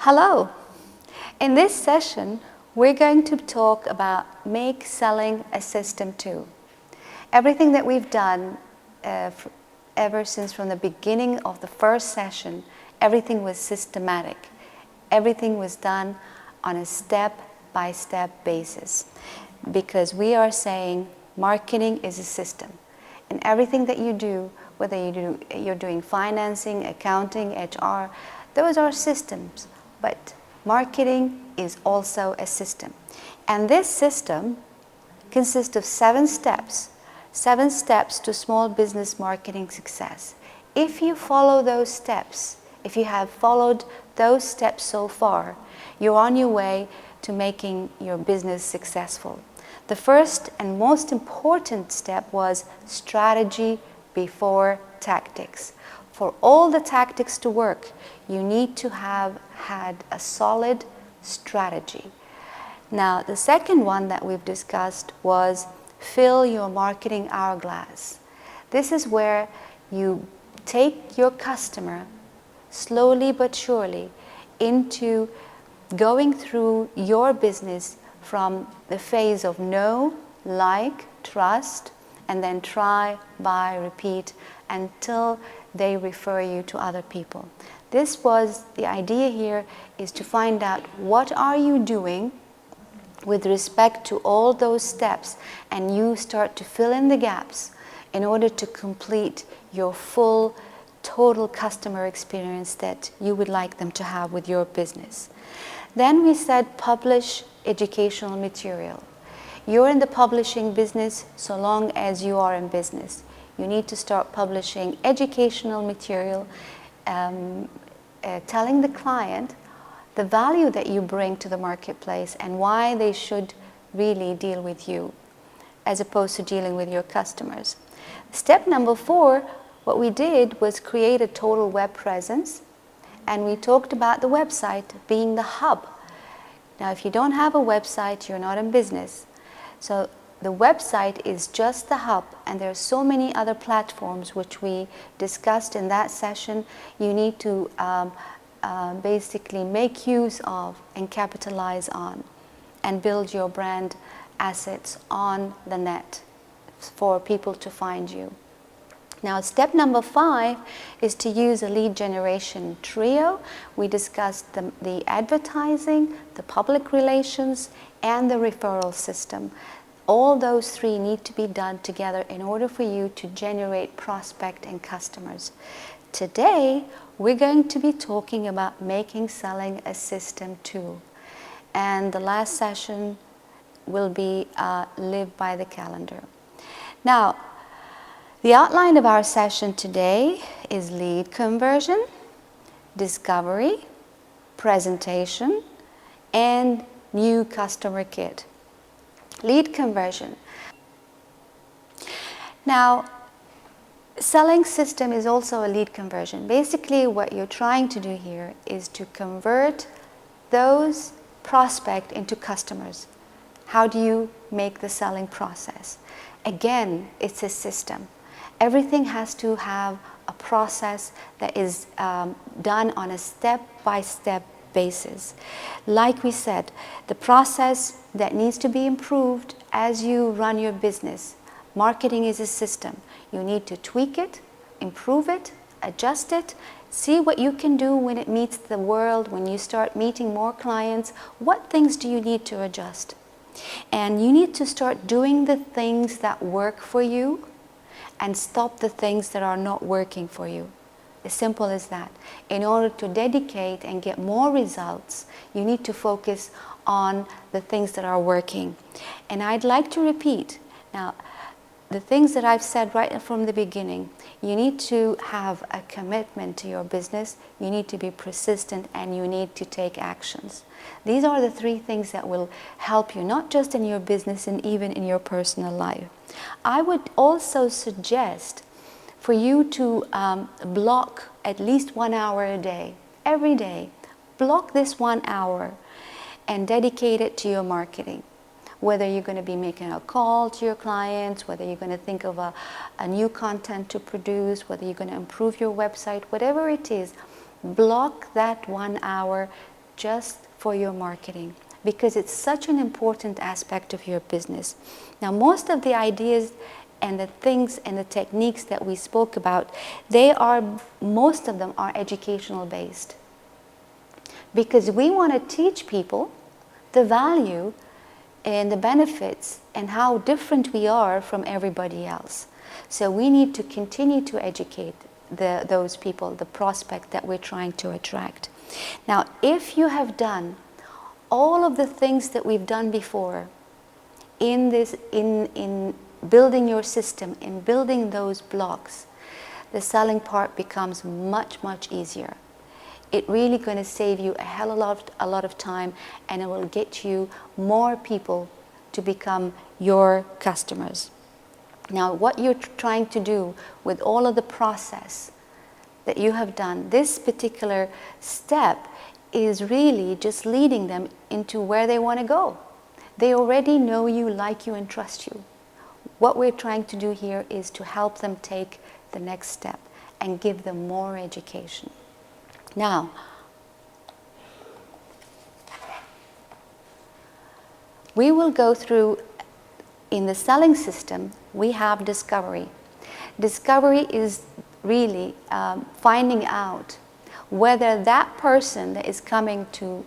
Hello! In this session, we're going to talk about make selling a system too. Everything that we've done ever since from the beginning of the first session, everything was systematic. Everything was done on a step-by-step basis because we are saying marketing is a system. And everything that you do, whether you're doing financing, accounting, HR, those are systems. But marketing is also a system. And this system consists of 7 steps to small business marketing success. If you follow those steps, if you have followed those steps so far, you're on your way to making your business successful. The first and most important step was strategy before tactics. For all the tactics to work, you need to have had a solid strategy. Now, the second one that we've discussed was fill your marketing hourglass. This is where you take your customer slowly but surely into going through your business from the phase of know, like, trust, and then try, buy, repeat until they refer you to other people. This was the idea here, is to find out what are you doing with respect to all those steps, and you start to fill in the gaps in order to complete your full total customer experience that you would like them to have with your business. Then we said publish educational material. You're in the publishing business so long as you are in business. You need to start publishing educational material, telling the client the value that you bring to the marketplace and why they should really deal with you as opposed to dealing with your customers. Step number 4, what we did was create a total web presence, and we talked about the website being the hub. Now, if you don't have a website, you're not in business. So the website is just the hub, and there are so many other platforms which we discussed in that session. You need to basically make use of and capitalize on and build your brand assets on the net for people to find you. Now, step number 5 is to use a lead generation trio. We discussed the advertising, the public relations, and the referral system. All those 3 need to be done together in order for you to generate prospect and customers. Today, we're going to be talking about making selling a system too. And the last session will be live by the calendar. Now, the outline of our session today is lead conversion, discovery, presentation, and new customer kit. Lead conversion. Now, selling system is also a lead conversion. Basically, what you're trying to do here is to convert those prospects into customers. How do you make the selling process? Again, it's a system. Everything has to have a process that is done on a step-by-step basis. Like we said, the process that needs to be improved as you run your business. Marketing is a system. You need to tweak it, improve it, adjust it, see what you can do when it meets the world, when you start meeting more clients. What things do you need to adjust? And you need to start doing the things that work for you and stop the things that are not working for you. As simple as that. In order to dedicate and get more results, you need to focus on the things that are working. And I'd like to repeat, now, the things that I've said right from the beginning, you need to have a commitment to your business, you need to be persistent, and you need to take actions. These are the 3 things that will help you, not just in your business and even in your personal life. I would also suggest for you to block at least 1 hour a day, every day. Block this 1 hour and dedicate it to your marketing. Whether you're going to be making a call to your clients, whether you're going to think of a new content to produce, whether you're going to improve your website, whatever it is, block that 1 hour just for your marketing, because it's such an important aspect of your business. Now, most of the ideas and the things and the techniques that we spoke about, most of them are educational based, because we want to teach people the value and the benefits and how different we are from everybody else. So we need to continue to educate those people, the prospect that we're trying to attract. Now, if you have done all of the things that we've done before in building your system, in building those blocks, the selling part becomes much, much easier. It's really going to save you a lot of time, and it will get you more people to become your customers. Now, what you're trying to do with all of the process that you have done, this particular step is really just leading them into where they want to go. They already know you, like you, and trust you. What we're trying to do here is to help them take the next step and give them more education. Now, we will go through, in the selling system, we have discovery. Discovery is really finding out whether that person that is coming to,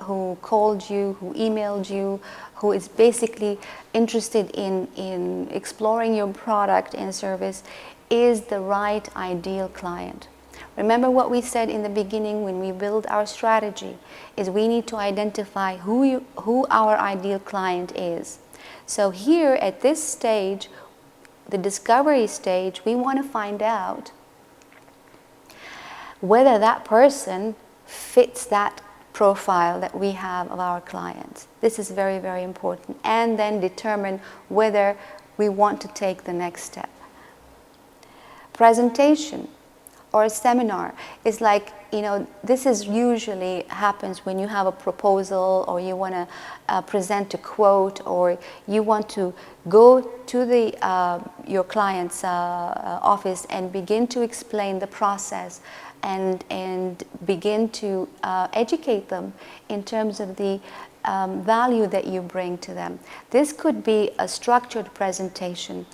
who called you, who emailed you, who is basically interested in exploring your product and service, is the right ideal client. Remember what we said in the beginning when we build our strategy, is we need to identify who our ideal client is. So here at this stage, the discovery stage, we want to find out whether that person fits that profile that we have of our clients. This is very, very important. And then determine whether we want to take the next step. Presentation or a seminar is like, this is usually happens when you have a proposal, or you want to present a quote, or you want to go to your client's office and begin to explain the process and begin to educate them in terms of the value that you bring to them. This could be a structured presentation.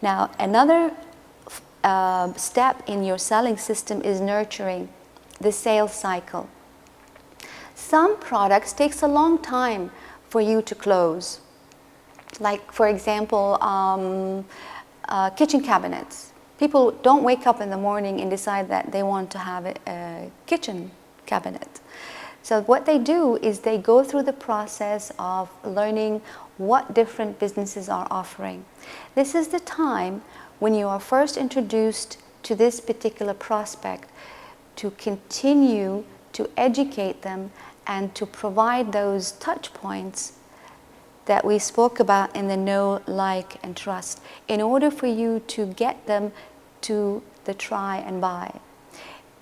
Now, another step in your selling system is nurturing the sales cycle. Some products takes a long time for you to close. Like, for example, kitchen cabinets. People don't wake up in the morning and decide that they want to have a kitchen cabinet. So what they do is they go through the process of learning what different businesses are offering. This is the time when you are first introduced to this particular prospect, to continue to educate them and to provide those touch points that we spoke about in the know, like, and trust, in order for you to get them to the try and buy.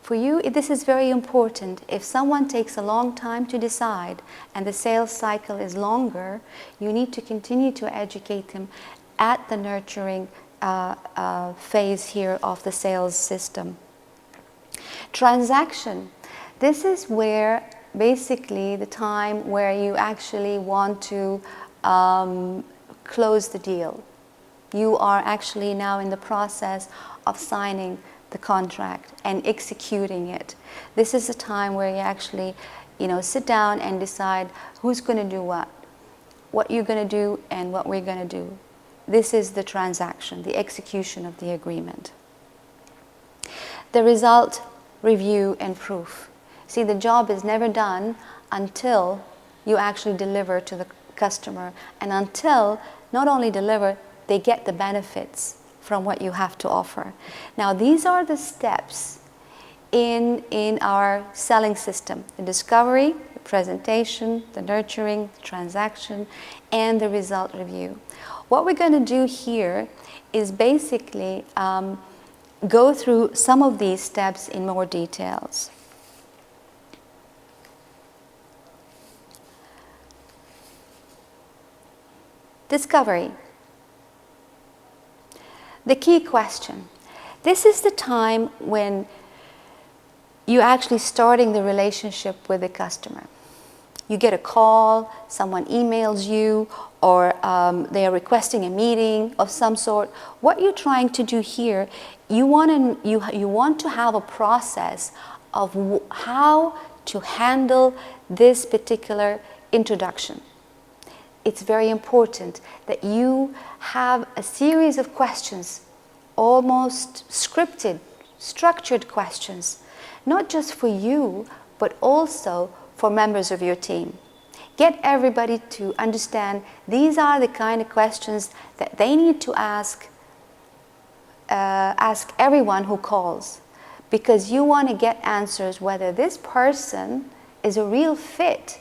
For you, this is very important. If someone takes a long time to decide and the sales cycle is longer, you need to continue to educate them at the nurturing phase here of the sales system. Transaction. This is where basically the time where you actually want to close the deal. You are actually now in the process of signing the contract and executing it. This is the time where you actually, sit down and decide who's going to do what you're going to do, and what we're going to do. This is the transaction, the execution of the agreement. The result, review, and proof. See, the job is never done until you actually deliver to the customer, and until not only deliver, they get the benefits from what you have to offer. Now, these are the steps in our selling system: the discovery, the presentation, the nurturing, the transaction, and the result review. What we're going to do here is basically go through some of these steps in more details. Discovery. The key question. This is the time when you actually starting the relationship with the customer. You get a call, someone emails you, or they are requesting a meeting of some sort. What you're trying to do here, you want to have a process of how to handle this particular introduction. It's very important that you have a series of questions, almost scripted, structured questions, not just for you, but also for members of your team. Get everybody to understand these are the kind of questions that they need to ask everyone who calls, because you want to get answers whether this person is a real fits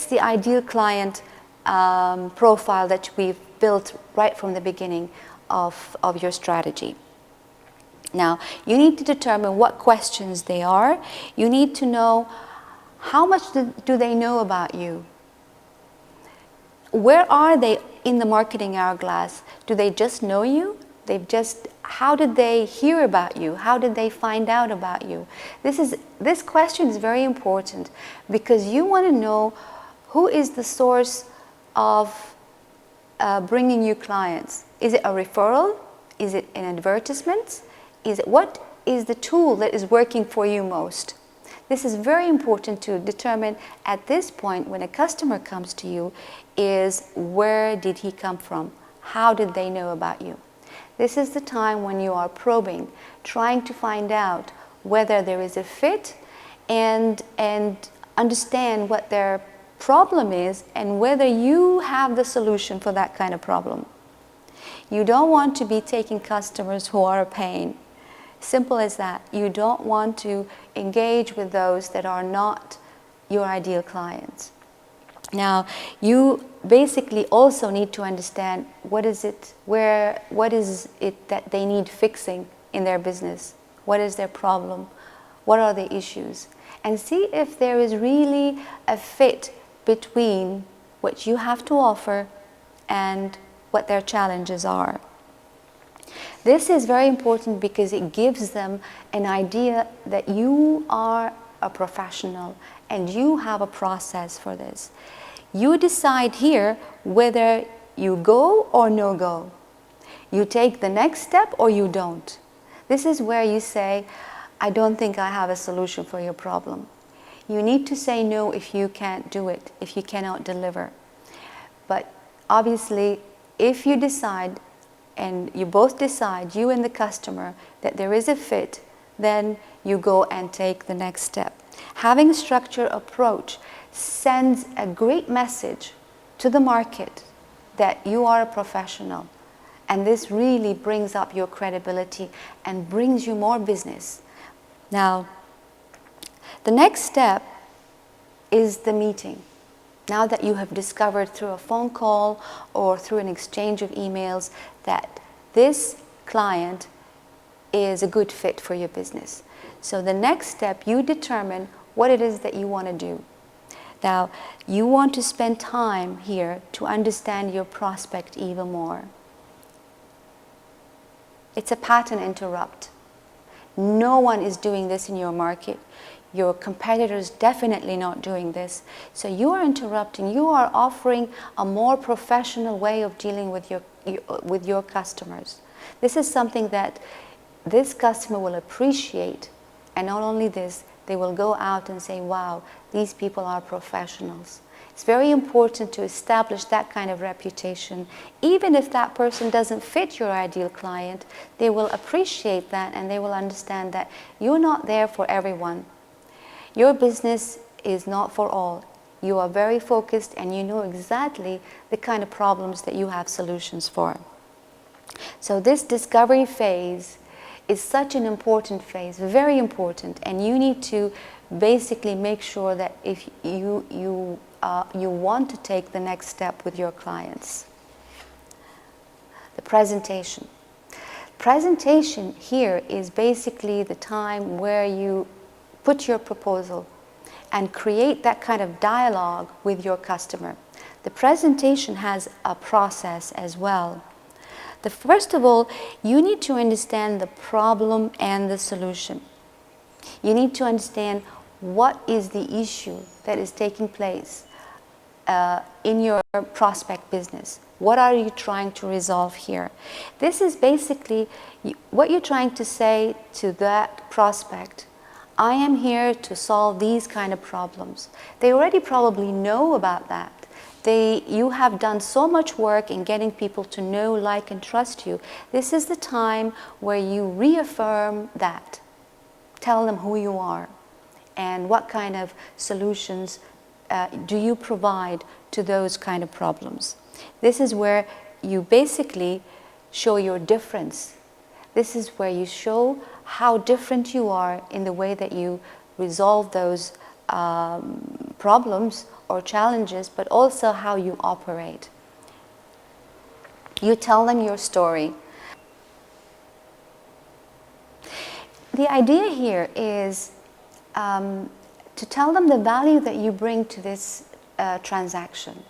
the ideal client profile that we've built right from the beginning of your strategy. Now, you need to determine what questions they are. You need to know how much do they know about you? Where are they in the marketing hourglass? Do they just know you? How did they hear about you? How did they find out about you? This question is very important, because you want to know who is the source of bringing you clients. Is it a referral? Is it an advertisement? What is the tool that is working for you most? This is very important to determine at this point when a customer comes to you, is where did he come from? How did they know about you? This is the time when you are probing, trying to find out whether there is a fit and understand what their problem is and whether you have the solution for that kind of problem. You don't want to be taking customers who are a pain. Simple as that. You don't want to engage with those that are not your ideal clients. Now, you basically also need to understand what is it that they need fixing in their business. What is their problem? What are the issues? And see if there is really a fit between what you have to offer and what their challenges are. This is very important because it gives them an idea that you are a professional and you have a process for this. You decide here whether you go or no go. You take the next step or you don't. This is where you say, I don't think I have a solution for your problem. You need to say no if you can't do it, if you cannot deliver. But obviously, if you decide, and you both decide, you and the customer, that there is a fit, then you go and take the next step. Having a structured approach sends a great message to the market that you are a professional. And this really brings up your credibility and brings you more business. Now, the next step is the meeting. Now that you have discovered through a phone call or through an exchange of emails that this client is a good fit for your business. So the next step, you determine what it is that you want to do. Now, you want to spend time here to understand your prospect even more. It's a pattern interrupt. No one is doing this in your market. Your competitors definitely not doing this. So you are interrupting. You are offering a more professional way of dealing with your customers. This is something that this customer will appreciate. And not only this, they will go out and say, wow, these people are professionals. It's very important to establish that kind of reputation. Even if that person doesn't fit your ideal client, they will appreciate that and they will understand that you're not there for everyone. Your business is not for all. You are very focused and you know exactly the kind of problems that you have solutions for. So this discovery phase is such an important phase, very important, and you need to basically make sure that if you want to take the next step with your clients. The presentation. Presentation here is basically the time where you put your proposal and create that kind of dialogue with your customer. The presentation has a process as well. First of all, you need to understand the problem and the solution. You need to understand what is the issue that is taking place in your prospect business. What are you trying to resolve here? This is basically what you're trying to say to that prospect. I am here to solve these kind of problems. They already probably know about that. You have done so much work in getting people to know, like, and trust you. This is the time where you reaffirm that. Tell them who you are and what kind of solutions do you provide to those kind of problems. This is where you basically show your difference. This is where you show how different you are in the way that you resolve those problems or challenges, but also how you operate. You tell them your story. The idea here is to tell them the value that you bring to this transaction.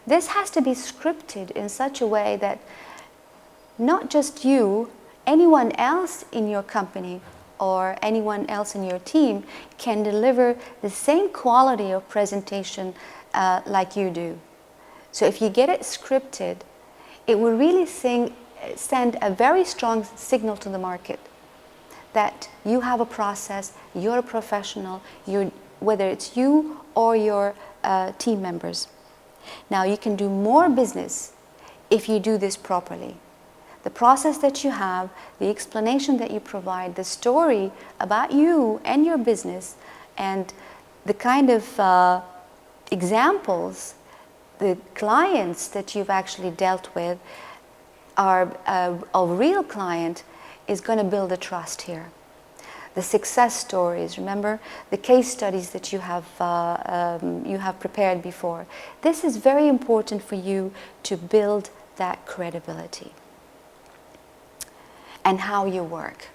This has to be scripted in such a way that not just you, anyone else in your company or anyone else in your team can deliver the same quality of presentation like you do. So if you get it scripted, it will really send a very strong signal to the market that you have a process, you're a professional, whether it's you or your team members. Now you can do more business if you do this properly. The process that you have, the explanation that you provide, the story about you and your business, and the kind of examples, the clients that you've actually dealt with are a real client, is going to build a trust here. The success stories, remember the case studies that you have prepared before. This is very important for you to build that credibility. And how you work.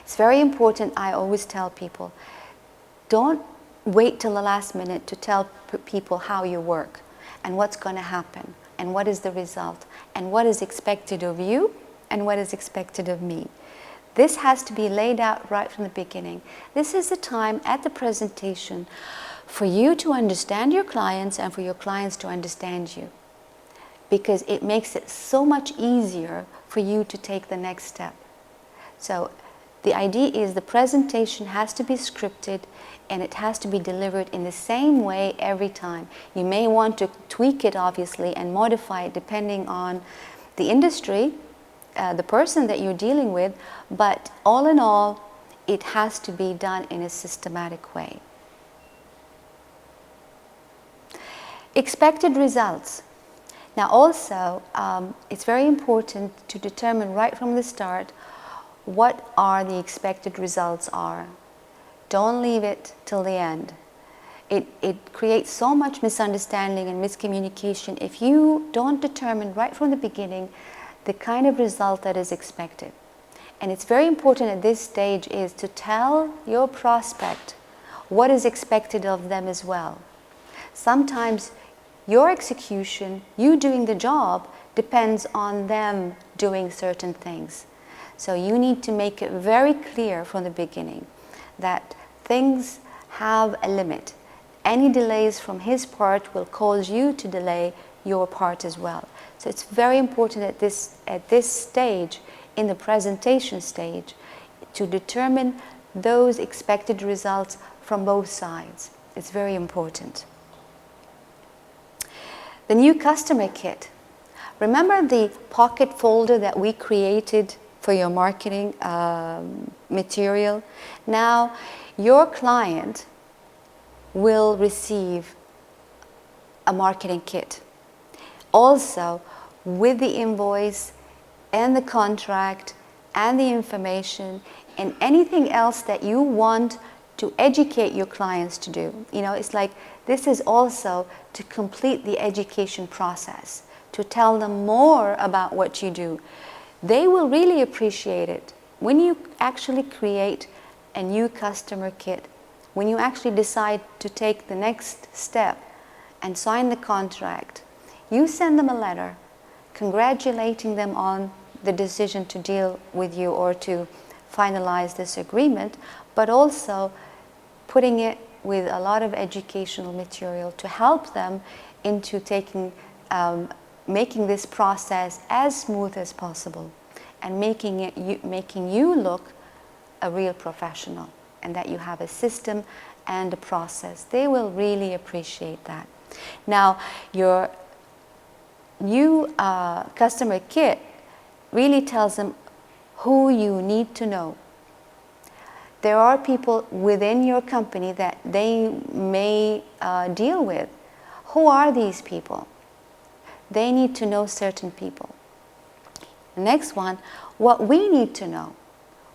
It's very important. I always tell people, don't wait till the last minute to tell people how you work and what's going to happen and what is the result and what is expected of you and what is expected of me. This has to be laid out right from the beginning. This is the time at the presentation for you to understand your clients and for your clients to understand you, because it makes it so much easier for you to take the next step. So the idea is the presentation has to be scripted and it has to be delivered in the same way every time. You may want to tweak it obviously and modify it depending on the industry, the person that you're dealing with, but all in all, it has to be done in a systematic way. Expected results. Now also, it's very important to determine right from the start what are the expected results are. Don't leave it till the end. It creates so much misunderstanding and miscommunication if you don't determine right from the beginning the kind of result that is expected. And it's very important at this stage is to tell your prospect what is expected of them as well. Sometimes your execution, you doing the job, depends on them doing certain things. So you need to make it very clear from the beginning that things have a limit. Any delays from his part will cause you to delay your part as well. So it's very important at this stage, in the presentation stage, to determine those expected results from both sides. It's very important. The new customer kit. Remember the pocket folder that we created for your marketing material? Now your client will receive a marketing kit. Also with the invoice and the contract and the information and anything else that you want to educate your clients to do. You know, it's like this is also to complete the education process, to tell them more about what you do. They will really appreciate it. When you actually create a new customer kit, when you actually decide to take the next step and sign the contract, you send them a letter congratulating them on the decision to deal with you or to finalize this agreement, but also putting it with a lot of educational material to help them into making this process as smooth as possible, and making you look a real professional, and that you have a system and a process. They will really appreciate that. Now, your new customer kit really tells them who you need to know. There are people within your company that they may deal with. Who are these people? They need to know certain people. The next one, what we need to know.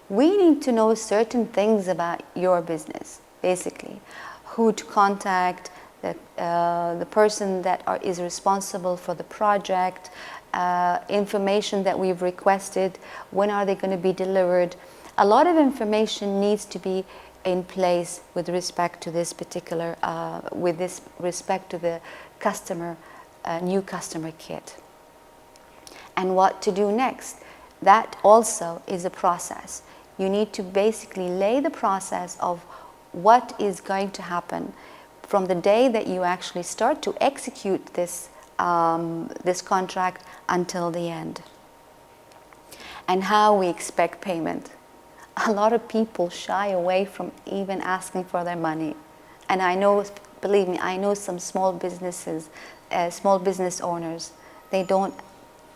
We need to know certain things about your business, basically. Who to contact, the person that is responsible for the project, information that we've requested, when are they going to be delivered. A lot of information needs to be in place with respect to this particular, with respect to the customer, new customer kit. And what to do next. That also is a process. You need to basically lay the process of what is going to happen from the day that you actually start to execute this, this contract until the end. And how we expect payment. A lot of people shy away from even asking for their money. And I know, believe me, I know some small businesses, small business owners, they don't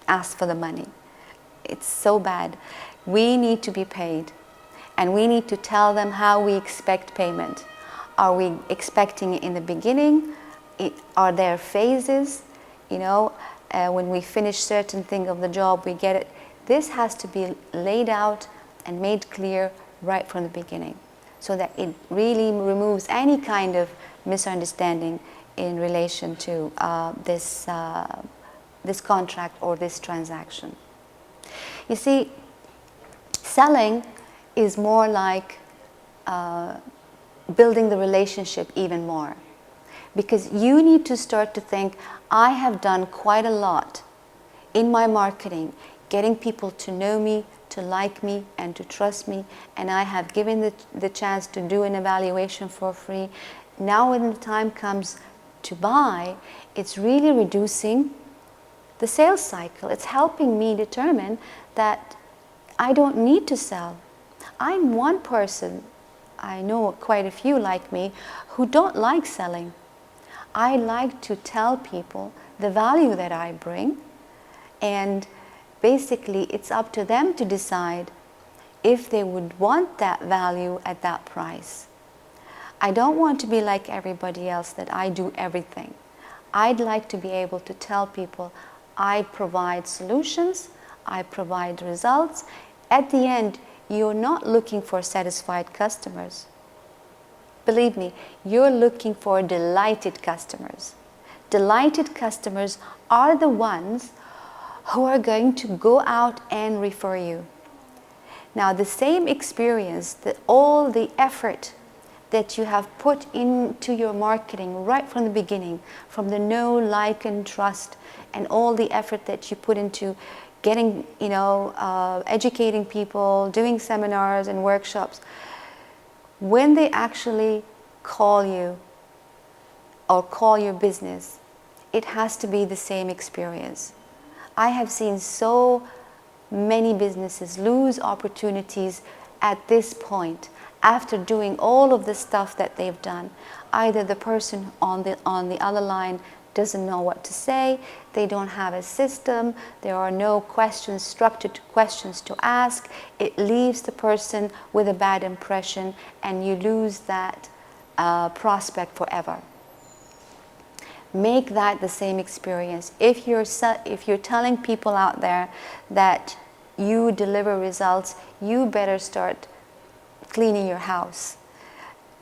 ask for the money. It's so bad. We need to be paid, and we need to tell them how we expect payment. Are we expecting it in the beginning? Are there phases? You know, when we finish certain thing of the job, we get it. This has to be laid out and made clear right from the beginning, so that it really removes any kind of misunderstanding in relation to this contract or this transaction. You see, selling is more like building the relationship even more, because you need to start to think, I have done quite a lot in my marketing, getting people to know me, to like me, and to trust me, and I have given the chance to do an evaluation for free. Now when the time comes to buy, it's really reducing the sales cycle. It's helping me determine that I don't need to sell. I'm one person, I know quite a few like me, who don't like selling. I like to tell people the value that I bring, and basically it's up to them to decide if they would want that value at that price. I don't want to be like everybody else, that I do everything. I'd like to be able to tell people I provide solutions, I provide results. At the end, you're not looking for satisfied customers. Believe me, you're looking for delighted customers. Delighted customers are the ones who are going to go out and refer you. Now, the same experience, all the effort that you have put into your marketing right from the beginning, from the know, like, and trust, and all the effort that you put into getting, you know, educating people, doing seminars and workshops, when they actually call you or call your business, it has to be the same experience. I have seen so many businesses lose opportunities at this point after doing all of the stuff that they've done. Either the person on the other line doesn't know what to say, they don't have a system, there are no questions, structured questions to ask, it leaves the person with a bad impression, and you lose that prospect forever. Make that the same experience. If you're telling people out there that you deliver results, you better start cleaning your house,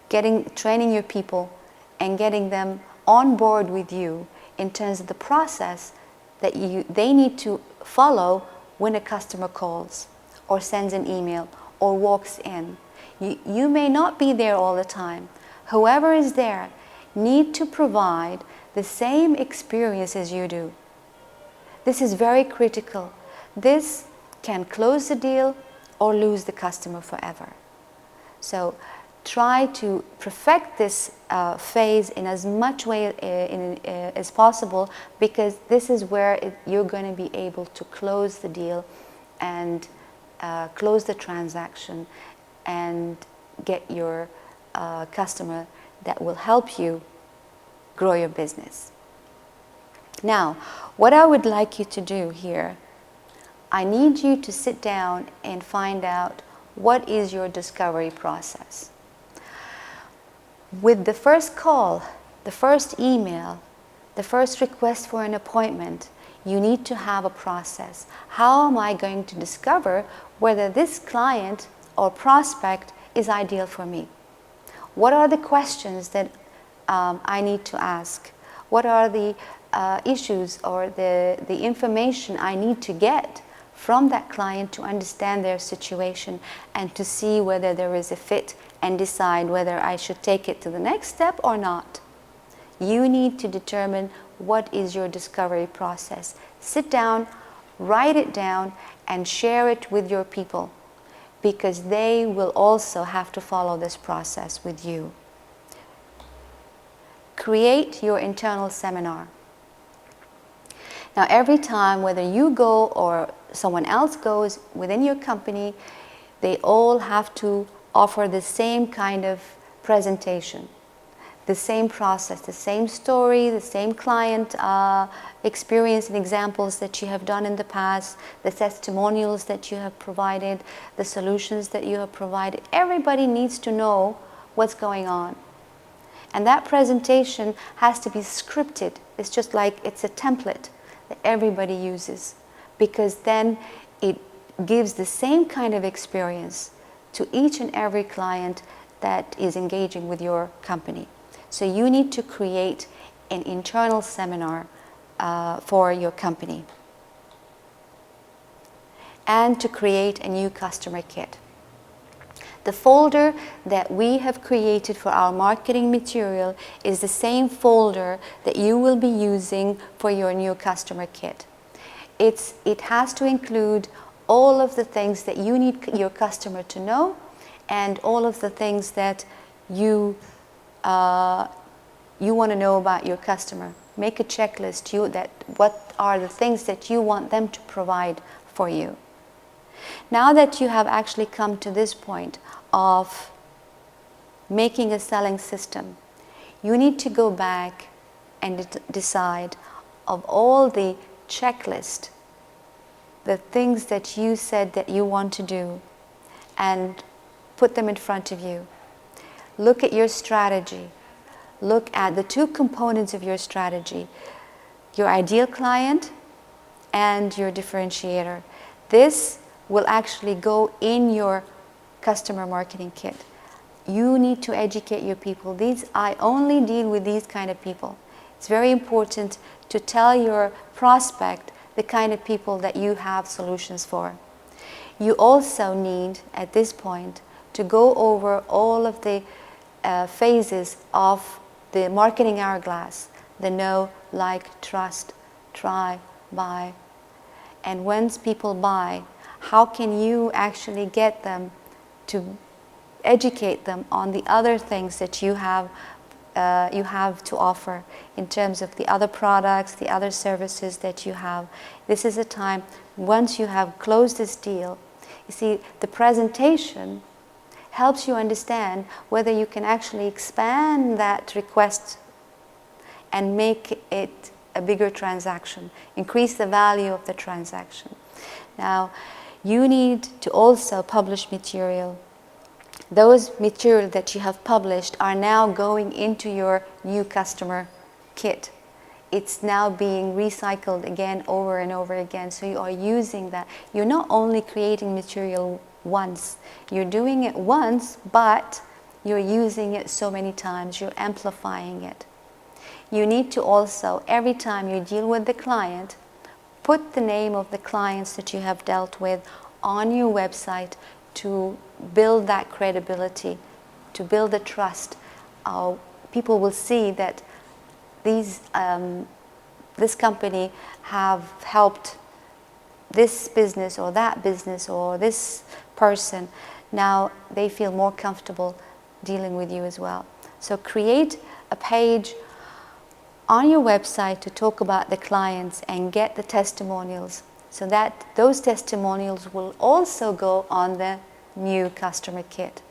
training your people, and getting them on board with you in terms of the process that they need to follow when a customer calls or sends an email or walks in. You may not be there all the time. Whoever is there need to provide the same experience as you do. This is very critical. This can close the deal or lose the customer forever. So try to perfect this phase in as much way as possible, because this is where you're going to be able to close the deal and close the transaction and get your customer that will help you grow your business. Now, what I would like you to do here, I need you to sit down and find out what is your discovery process. With the first call, the first email, the first request for an appointment, you need to have a process. How am I going to discover whether this client or prospect is ideal for me? What are the questions that I need to ask? What are the issues or the information I need to get from that client to understand their situation and to see whether there is a fit and decide whether I should take it to the next step or not? You need to determine what is your discovery process. Sit down, write it down, and share it with your people, because they will also have to follow this process with you. Create your internal seminar. Now, every time, whether you go or someone else goes within your company, they all have to offer the same kind of presentation, the same process, the same story, the same client experience and examples that you have done in the past, the testimonials that you have provided, the solutions that you have provided. Everybody needs to know what's going on. And that presentation has to be scripted. It's just like it's a template that everybody uses, because then it gives the same kind of experience to each and every client that is engaging with your company. So you need to create an internal seminar for your company, and to create a new customer kit. The folder that we have created for our marketing material is the same folder that you will be using for your new customer kit. It has to include all of the things that you need your customer to know, and all of the things that you want to know about your customer. Make a checklist. What are the things that you want them to provide for you. Now that you have actually come to this point of making a selling system, you need to go back and decide of all the checklist, the things that you said that you want to do, and put them in front of you. Look at your strategy. Look at the two components of your strategy, your ideal client and your differentiator. This will actually go in your customer marketing kit. You need to educate your people. I only deal with these kind of people. It's very important to tell your prospect the kind of people that you have solutions for. You also need, at this point, to go over all of the phases of the marketing hourglass: the know, like, trust, try, buy. And once people buy, how can you actually get them to educate them on the other things that you have to offer in terms of the other products, the other services that you have. This is a time, once you have closed this deal, you see, the presentation helps you understand whether you can actually expand that request and make it a bigger transaction, increase the value of the transaction. Now, you need to also publish material. Those material that you have published are now going into your new customer kit. It's now being recycled again, over and over again. So you are using that. You're not only creating material once. You're doing it once, but you're using it so many times. You're amplifying it. You need to also, every time you deal with the client, put the name of the clients that you have dealt with on your website to build that credibility, to build the trust. People will see that this company have helped this business or that business or this person, now they feel more comfortable dealing with you as well. So create a page on your website to talk about the clients and get the testimonials, so that those testimonials will also go on the new customer kit.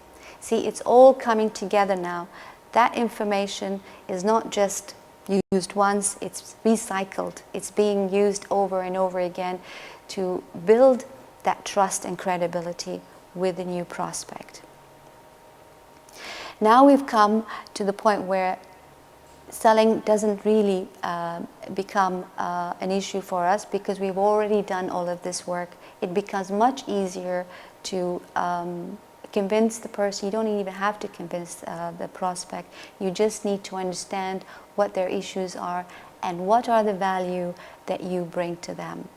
See, it's all coming together now. That information is not just used once, it's recycled. It's being used over and over again to build that trust and credibility with the new prospect. Now we've come to the point where selling doesn't really become an issue for us, because we've already done all of this work. It becomes much easier to convince the person. You don't even have to convince the prospect. You just need to understand what their issues are and what are the value that you bring to them.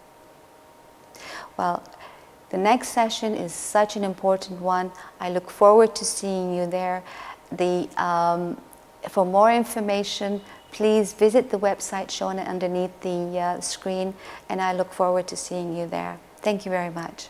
Well, the next session is such an important one. I look forward to seeing you there. For more information, please visit the website shown underneath the screen, and I look forward to seeing you there. Thank you very much.